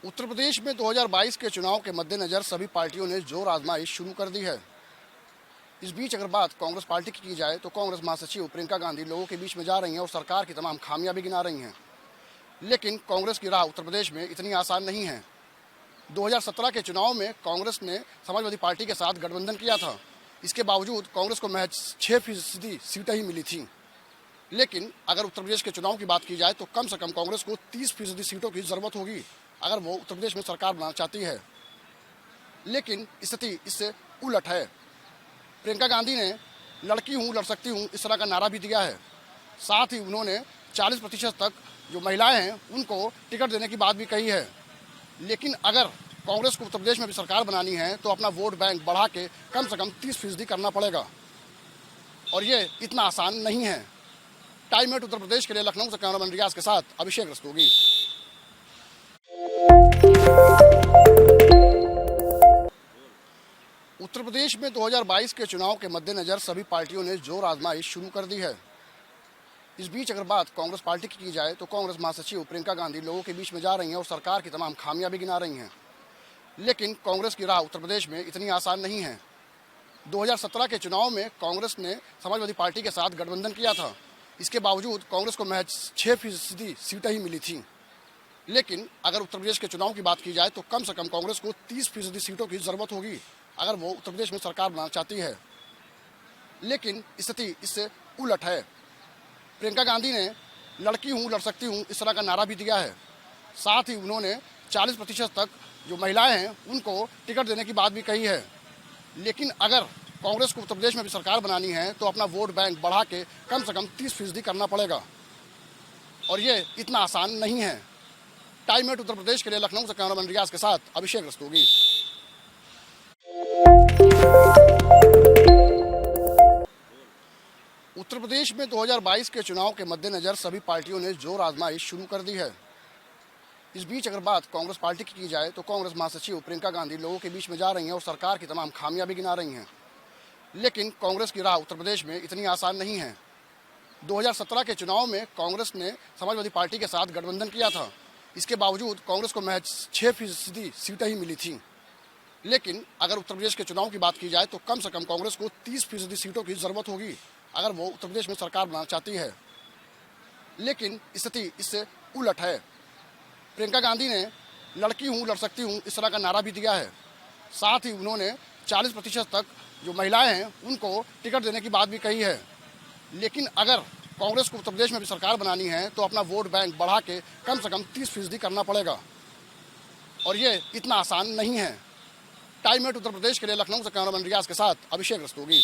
उत्तर प्रदेश में 2022 के चुनाव के मद्देनजर सभी पार्टियों ने जोर आजमाइश शुरू कर दी है। इस बीच अगर बात कांग्रेस पार्टी की जाए तो कांग्रेस महासचिव प्रियंका गांधी लोगों के बीच में जा रही हैं और सरकार की तमाम खामियां भी गिना रही हैं। लेकिन कांग्रेस की राह उत्तर प्रदेश में इतनी आसान नहीं है। 2017 के चुनाव में कांग्रेस ने समाजवादी पार्टी के साथ गठबंधन किया था। इसके बावजूद कांग्रेस को महज 6% सीटें ही मिली थीं। लेकिन अगर उत्तर प्रदेश के चुनाव की बात की जाए तो कम से कम कांग्रेस को 30% सीटों की जरूरत होगी अगर वो उत्तर प्रदेश में सरकार बनाना चाहती है। लेकिन स्थिति इससे उलट है। प्रियंका गांधी ने लड़की हूँ लड़ सकती हूँ इस तरह का नारा भी दिया है। साथ ही उन्होंने 40% तक जो महिलाएं हैं उनको टिकट देने की बात भी कही है। लेकिन अगर कांग्रेस को उत्तर प्रदेश में भी सरकार बनानी है तो अपना वोट बैंक बढ़ा के कम से कम 30% करना पड़ेगा और ये इतना आसान नहीं है। टाइम एट उत्तर प्रदेश के लिए लखनऊ से कैमरामैन रियाज के साथ अभिषेक रस्तोगी। उत्तर प्रदेश में 2022 के चुनाव के मद्देनजर सभी पार्टियों ने जोर आजमाइश शुरू कर दी है। इस बीच अगर बात कांग्रेस पार्टी की जाए तो कांग्रेस महासचिव प्रियंका गांधी लोगों के बीच में जा रही हैं और सरकार की तमाम खामियां भी गिना रही हैं। लेकिन कांग्रेस की राह उत्तर प्रदेश में इतनी आसान नहीं है। 2017 के चुनाव में कांग्रेस ने समाजवादी पार्टी के साथ गठबंधन किया था। इसके बावजूद कांग्रेस को महज 6% सीटें ही मिली थीं। लेकिन अगर उत्तर प्रदेश के चुनाव की बात की जाए तो कम से कम कांग्रेस को 30% सीटों की जरूरत होगी अगर वो उत्तर प्रदेश में सरकार बनाना चाहती है। लेकिन स्थिति इससे उलट है। प्रियंका गांधी ने लड़की हूँ लड़ सकती हूँ इस तरह का नारा भी दिया है। साथ ही उन्होंने 40% तक जो महिलाएं हैं उनको टिकट देने की बात भी कही है। लेकिन अगर कांग्रेस को उत्तर प्रदेश में भी सरकार बनानी है तो अपना वोट बैंक बढ़ा के कम से कम 30% करना पड़ेगा और ये इतना आसान नहीं है। टाइम एट उत्तर प्रदेश के लिए लखनऊ से कैमरामैन रियाज के साथ अभिषेक रस्तोगी। उत्तर प्रदेश में 2022 के चुनाव के मद्देनजर सभी पार्टियों ने जोर आजमाइश शुरू कर दी है। इस बीच अगर बात कांग्रेस पार्टी की जाए तो कांग्रेस महासचिव प्रियंका गांधी लोगों के बीच में जा रही हैं और सरकार की तमाम खामियां भी गिना रही हैं। लेकिन कांग्रेस की राह उत्तर प्रदेश में इतनी आसान नहीं है। 2017 के चुनाव में कांग्रेस ने समाजवादी पार्टी के साथ गठबंधन किया था। इसके बावजूद कांग्रेस को महज 6% सीटें ही मिली थीं। लेकिन अगर उत्तर प्रदेश के चुनाव की बात की जाए तो कम से कम कांग्रेस को 30% सीटों की जरूरत होगी अगर वो उत्तर प्रदेश में सरकार बनाना चाहती है। लेकिन स्थिति इससे उलट है। प्रियंका गांधी ने लड़की हूँ लड़ सकती हूँ इस तरह का नारा भी दिया है। साथ ही उन्होंने 40% तक जो महिलाएं हैं उनको टिकट देने की बात भी कही है। लेकिन अगर कांग्रेस को उत्तर प्रदेश में भी सरकार बनानी है तो अपना वोट बैंक बढ़ा के कम से कम 30% करना पड़ेगा और ये इतना आसान नहीं है। टाइम एट उत्तर प्रदेश के लिए लखनऊ से कैमरामैन रियाज के साथ अभिषेक रस्तोगी।